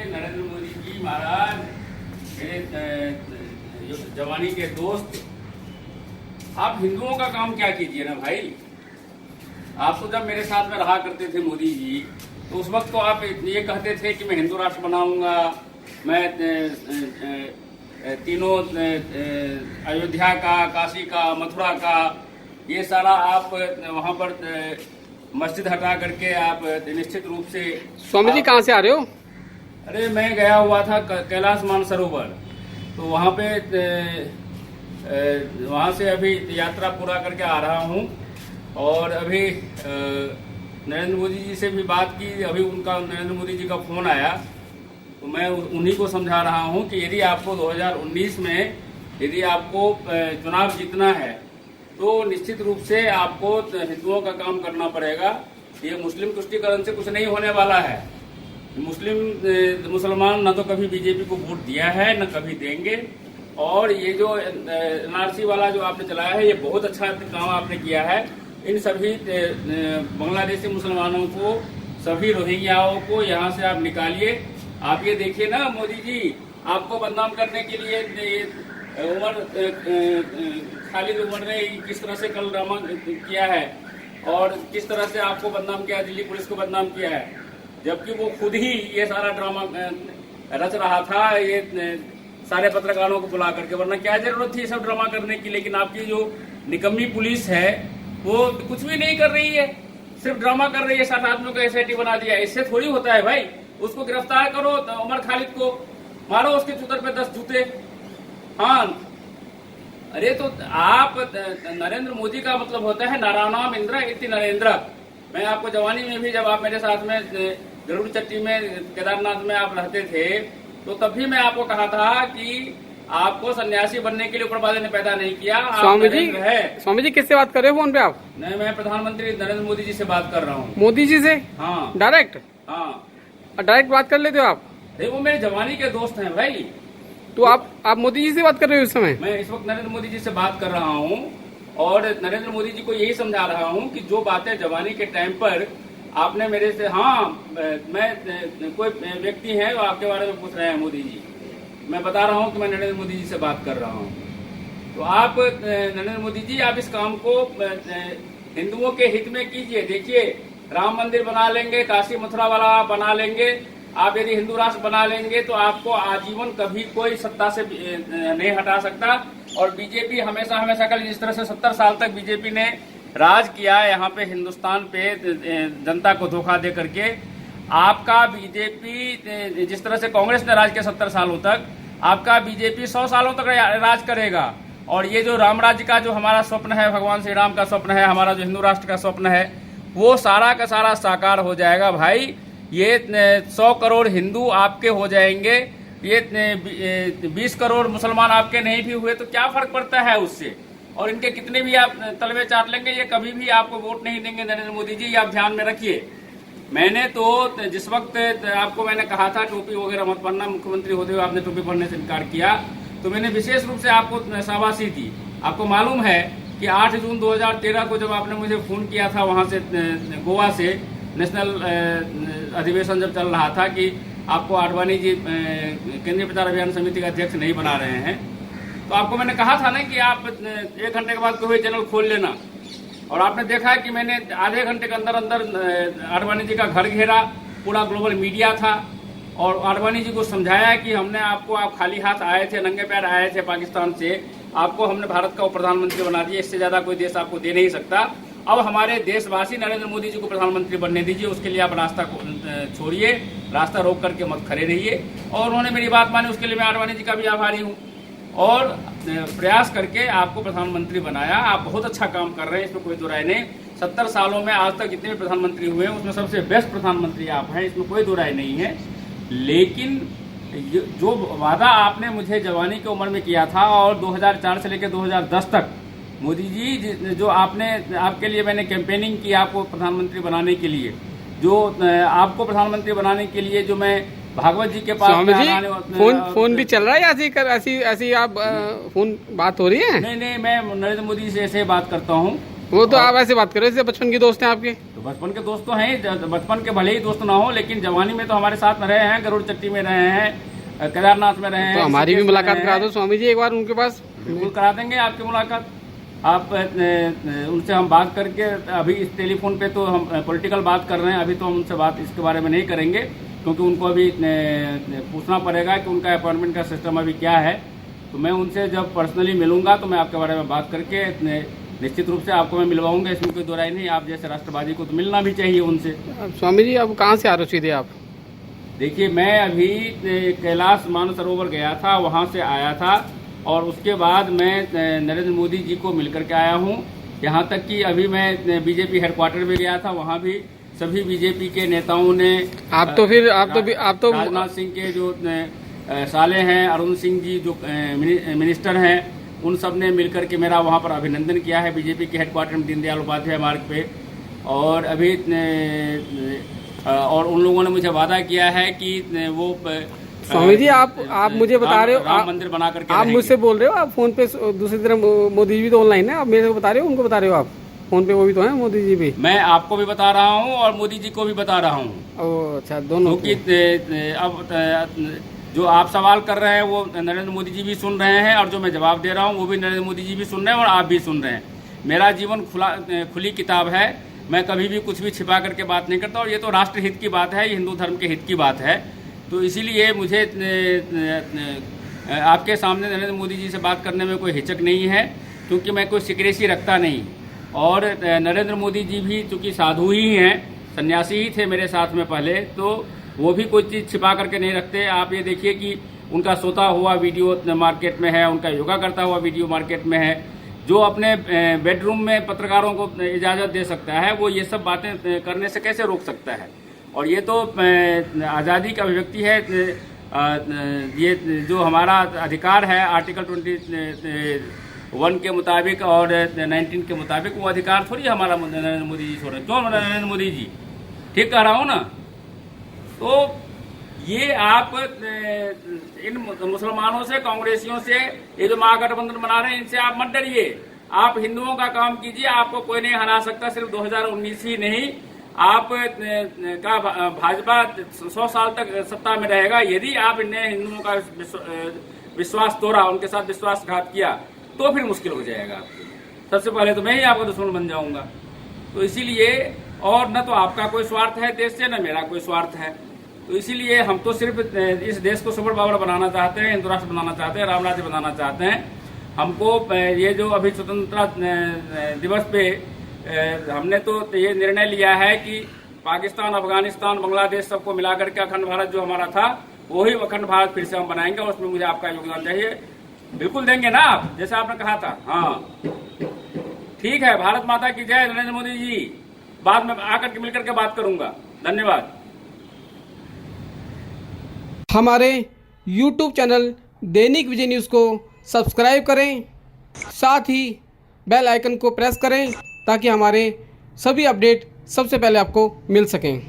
नरेंद्र मोदी जी महाराज, मेरे जवानी के दोस्त, आप हिंदुओं का काम क्या कीजिए ना भाई। आप तो जब मेरे साथ में रहा करते थे मोदी जी, तो उस वक्त तो आप ये कहते थे कि मैं हिंदू राष्ट्र बनाऊंगा, मैं तीनों अयोध्या का, काशी का, मथुरा का, ये सारा आप वहां पर मस्जिद हटा करके आप निश्चित रूप से। स्वामी जी कहाँ से आ रहे हो? अरे मैं गया हुआ था कैलाश मानसरोवर, तो वहाँ पे वहाँ से अभी यात्रा पूरा करके आ रहा हूँ। और अभी नरेंद्र मोदी जी से भी बात की, अभी उनका नरेंद्र मोदी जी का फोन आया, तो मैं उन्हीं को समझा रहा हूँ कि यदि आपको 2019 में यदि आपको चुनाव जीतना है तो निश्चित रूप से आपको हिंदुओं का काम करना पड़ेगा। ये मुस्लिम तुष्टीकरण से कुछ नहीं होने वाला है। मुसलमान न तो कभी बीजेपी को वोट दिया है न कभी देंगे। और ये जो एनआरसी वाला जो आपने चलाया है, ये बहुत अच्छा काम आपने किया है। इन सभी बांग्लादेशी मुसलमानों को, सभी रोहिंग्याओं को यहाँ से आप निकालिए। आप ये देखिए ना मोदी जी, आपको बदनाम करने के लिए खालिद उमर ने किस तरह से कल ड्रामा किया है और किस तरह से आपको बदनाम किया, दिल्ली पुलिस को बदनाम किया है, जबकि वो खुद ही ये सारा ड्रामा रच रहा था, ये सारे पत्रकारों को बुला करके। वरना क्या जरूरत थी ये सब ड्रामा करने की। लेकिन आपकी जो निकम्मी पुलिस है वो कुछ भी नहीं कर रही है, सिर्फ ड्रामा कर रही है। 7 आदमियों को एसआईटी बना दिया। इससे थोड़ी होता है भाई। उसको गिरफ्तार करो, उमर खालिद को मारो, उसके चुतर पे 10 जूते। हाँ, अरे तो आप नरेंद्र मोदी का मतलब होता है नारायणाम इंद्र इति नरेंद्र। मैं आपको जवानी में भी, जब आप मेरे साथ में गरुड़ चट्टी में केदारनाथ में आप रहते थे, तो तब भी मैं आपको कहा था कि आपको सन्यासी बनने के लिए ऊपर वाले ने पैदा नहीं किया। स्वामी जी किससे बात कर रहे हो फोन पे आप? नहीं, मैं प्रधानमंत्री नरेंद्र मोदी जी से बात कर रहा हूँ। मोदी जी से? हाँ, डायरेक्ट? हाँ, डायरेक्ट बात कर लेते हो आप? अरे वो मेरे जवानी के दोस्त हैं भाई। तो आप मोदी जी से बात कर रहे हो इस समय? मैं इस वक्त नरेंद्र मोदी जी से बात कर रहा हूँ और नरेंद्र मोदी जी को यही समझा रहा हूँ कि जो बातें जवानी के टाइम पर आपने मेरे से, हाँ, मैं कोई व्यक्ति है वो आपके बारे में पूछ रहे हैं मोदी जी, मैं बता रहा हूँ कि मैं नरेंद्र मोदी जी से बात कर रहा हूँ। तो आप नरेंद्र मोदी जी, आप इस काम को हिंदुओं के हित में कीजिए। देखिए, राम मंदिर बना लेंगे, काशी मथुरा वाला बना लेंगे, आप यदि हिंदू राष्ट्र बना लेंगे तो आपको आजीवन कभी कोई सत्ता से नहीं हटा सकता। और बीजेपी हमेशा कल, जिस तरह से 70 साल तक बीजेपी ने राज किया यहाँ पे हिंदुस्तान पे, जनता को धोखा दे करके, आपका बीजेपी जिस तरह से कांग्रेस ने राज किया 70 सालों तक, आपका बीजेपी 100 सालों तक राज करेगा। और ये जो राम राज्य का जो हमारा स्वप्न है, भगवान श्री राम का स्वप्न है, हमारा जो हिंदू राष्ट्र का स्वप्न है, वो सारा का सारा साकार हो जाएगा भाई। ये 100 करोड़ हिंदू आपके हो जाएंगे, ये 20 करोड़ मुसलमान आपके नहीं भी हुए तो क्या फर्क पड़ता है उससे। और इनके कितने भी आप तलवे चाट लेंगे, ये कभी भी आपको वोट नहीं देंगे नरेंद्र मोदी जी, ये आप ध्यान में रखिए। मैंने तो जिस वक्त आपको मैंने कहा था टोपी वगैरह मत पहनना, मुख्यमंत्री होते हुए आपने टोपी पहनने से इनकार किया, तो मैंने विशेष रूप से आपको शाबाशी दी। आपको मालूम है कि 8 जून 2013 को जब आपने मुझे फोन किया था वहां से, गोवा से, नेशनल अधिवेशन जब चल रहा था कि आपको आडवाणी जी केंद्रीय प्रचार अभियान समिति का अध्यक्ष नहीं बना रहे हैं, तो आपको मैंने कहा था ना कि आप 1 घंटे के बाद कोई चैनल खोल लेना। और आपने देखा कि मैंने आधे घंटे के अंदर अंदर आडवाणी जी का घर घेरा, पूरा ग्लोबल मीडिया था, और आडवाणी जी को समझाया कि हमने आपको, आप खाली हाथ आए थे, नंगे पैर आए थे पाकिस्तान से, आपको हमने भारत का प्रधानमंत्री बना दिया, इससे ज्यादा कोई देश आपको दे नहीं सकता। अब हमारे देशवासी नरेंद्र मोदी जी को प्रधानमंत्री बनने दीजिए, उसके लिए आप रास्ता छोड़िए, रास्ता रोक करके मत खड़े रहिए। और उन्होंने मेरी बात मानी, उसके लिए मैं आडवाणी जी का भी आभारी हूँ। और प्रयास करके आपको प्रधानमंत्री बनाया। आप बहुत अच्छा काम कर रहे हैं, इसमें कोई दो राय नहीं। 70 सालों में आज तक जितने भी प्रधानमंत्री हुए हैं उसमें सबसे बेस्ट प्रधानमंत्री आप हैं, इसमें कोई दो राय नहीं है। लेकिन जो वादा आपने मुझे जवानी की उम्र में किया था और 2004 से लेकर 2010 तक मोदी जी, जो आपके लिए मैंने कैंपेनिंग की आपको प्रधानमंत्री बनाने के लिए, जो आपको प्रधानमंत्री बनाने के लिए जो मैं भागवत जी के पास फोन भी चल रहा है, ऐसी आप फोन बात हो रही है? नहीं, मैं नरेंद्र मोदी जी से ऐसे बात करता हूँ वो तो आप ऐसे बात कर रहे हो जैसे बचपन के दोस्त हैं आपके। तो बचपन के दोस्त तो हैं, बचपन के भले ही दोस्त ना हो, लेकिन जवानी में तो हमारे साथ में रहे हैं, गरुड़ चट्टी में रहे हैं, केदारनाथ में रहे हैं। तो हमारी भी मुलाकात करा दो स्वामी जी एक बार उनके पास। बिल्कुल करा देंगे आपकी मुलाकात। आप उनसे हम बात करके, अभी इस टेलीफोन पे तो हम पॉलिटिकल बात कर रहे हैं, अभी तो हम उनसे बात इसके बारे में नहीं करेंगे, क्योंकि उनको अभी पूछना पड़ेगा कि उनका अपॉइंटमेंट का सिस्टम अभी क्या है। तो मैं उनसे जब पर्सनली मिलूंगा तो मैं आपके बारे में बात करके निश्चित रूप से आपको मैं मिलवाऊंगा, इसमें कोई दो राय नहीं। आप जैसे राष्ट्रवादी को तो मिलना भी चाहिए उनसे। स्वामी जी अब कहाँ से आ रहे हो सीधे आप? देखिए, मैं अभी कैलाश मानसरोवर गया था, वहाँ से आया था, और उसके बाद मैं नरेंद्र मोदी जी को मिल करके आया हूँ। यहाँ तक कि अभी मैं बीजेपी हेडक्वार्टर में गया था, वहाँ भी सभी बीजेपी के नेताओं ने आप तो राजनाथ सिंह के जो साले हैं, अरुण सिंह जी जो मिनिस्टर हैं, उन सब ने मिलकर के मेरा वहाँ पर अभिनंदन किया है बीजेपी के हेडक्वार्टर में दीनदयाल उपाध्याय मार्ग पे। और अभी और उन लोगों ने मुझे वादा किया है कि वो स्वामी जी आप मुझे बता रहे हो राम मंदिर बना करके आप मुझसे बोल रहे हो, आप फोन पे दूसरी तरफ मोदी जी भी तो ऑनलाइन है, आप मेरे को बता रहे हो, उनको बता रहे हो आप फोन पे, वो भी तो है मोदी जी भी। मैं आपको भी बता रहा हूँ और मोदी जी को भी बता रहा हूँ। अच्छा, दोनों। क्योंकि अब जो आप सवाल कर रहे हैं वो नरेंद्र मोदी जी भी सुन रहे हैं, और जो मैं जवाब दे रहा हूँ वो भी नरेंद्र मोदी जी भी सुन रहे हैं, और आप भी सुन रहे हैं। मेरा जीवन खुली किताब है, मैं कभी भी कुछ भी छिपा करके बात नहीं करता, और ये तो राष्ट्र हित की बात है, हिंदू धर्म के हित की बात है। तो इसीलिए मुझे आपके सामने नरेंद्र मोदी जी से बात करने में कोई हिचक नहीं है, क्योंकि मैं कोई सिक्रेसी रखता नहीं। और नरेंद्र मोदी जी भी चूंकि साधु ही हैं, सन्यासी ही थे मेरे साथ में पहले, तो वो भी कोई चीज़ छिपा करके नहीं रखते। आप ये देखिए कि उनका सोता हुआ वीडियो मार्केट में है, उनका योगा करता हुआ वीडियो मार्केट में है। जो अपने बेडरूम में पत्रकारों को इजाज़त दे सकता है, वो ये सब बातें करने से कैसे रोक सकता है? और ये तो आज़ादी की अभिव्यक्ति है, ये जो हमारा अधिकार है आर्टिकल 21 के मुताबिक और 19 के मुताबिक, वो अधिकार थोड़ी हमारा नरेंद्र मोदी जी छोड़ रहे। क्यों नरेंद्र मोदी जी? ठीक कह रहा हूँ ना? तो ये आप इन मुसलमानों से, कांग्रेसियों से, ये जो महागठबंधन बना रहे हैं, इनसे आप मत डरिए। आप हिंदुओं का काम कीजिए, आपको कोई नहीं हरा सकता। सिर्फ 2019 ही नहीं, आप का भाजपा 100 साल तक सत्ता में रहेगा। यदि आप इन्हें हिंदुओं का विश्वास तोड़ा, उनके साथ विश्वासघात किया, तो फिर मुश्किल हो जाएगा आपको। सबसे पहले तो मैं ही आपका दुश्मन बन जाऊंगा। तो इसीलिए, और न तो आपका कोई स्वार्थ है देश से, न मेरा कोई स्वार्थ है। तो इसीलिए हम तो सिर्फ इस देश को सुपर पावर बनाना चाहते हैं, हिंदू राष्ट्र बनाना चाहते हैं, राम राज्य बनाना चाहते हैं। हमको ये जो अभी स्वतंत्रता दिवस पे हमने तो ये निर्णय लिया है कि पाकिस्तान, अफगानिस्तान, बांग्लादेश सबको मिलाकर के अखंड भारत जो हमारा था, वही अखंड भारत फिर से हम बनाएंगे, और उसमें मुझे आपका योगदान चाहिए। बिल्कुल देंगे ना आप, जैसे आपने कहा था? हाँ, ठीक है। भारत माता की जय। नरेंद्र मोदी जी, बाद में आकर के मिलकर के बात करूंगा। धन्यवाद। हमारे YouTube चैनल दैनिक विजय न्यूज़ को सब्सक्राइब करें, साथ ही बेल आइकन को प्रेस करें, ताकि हमारे सभी अपडेट सबसे पहले आपको मिल सकें।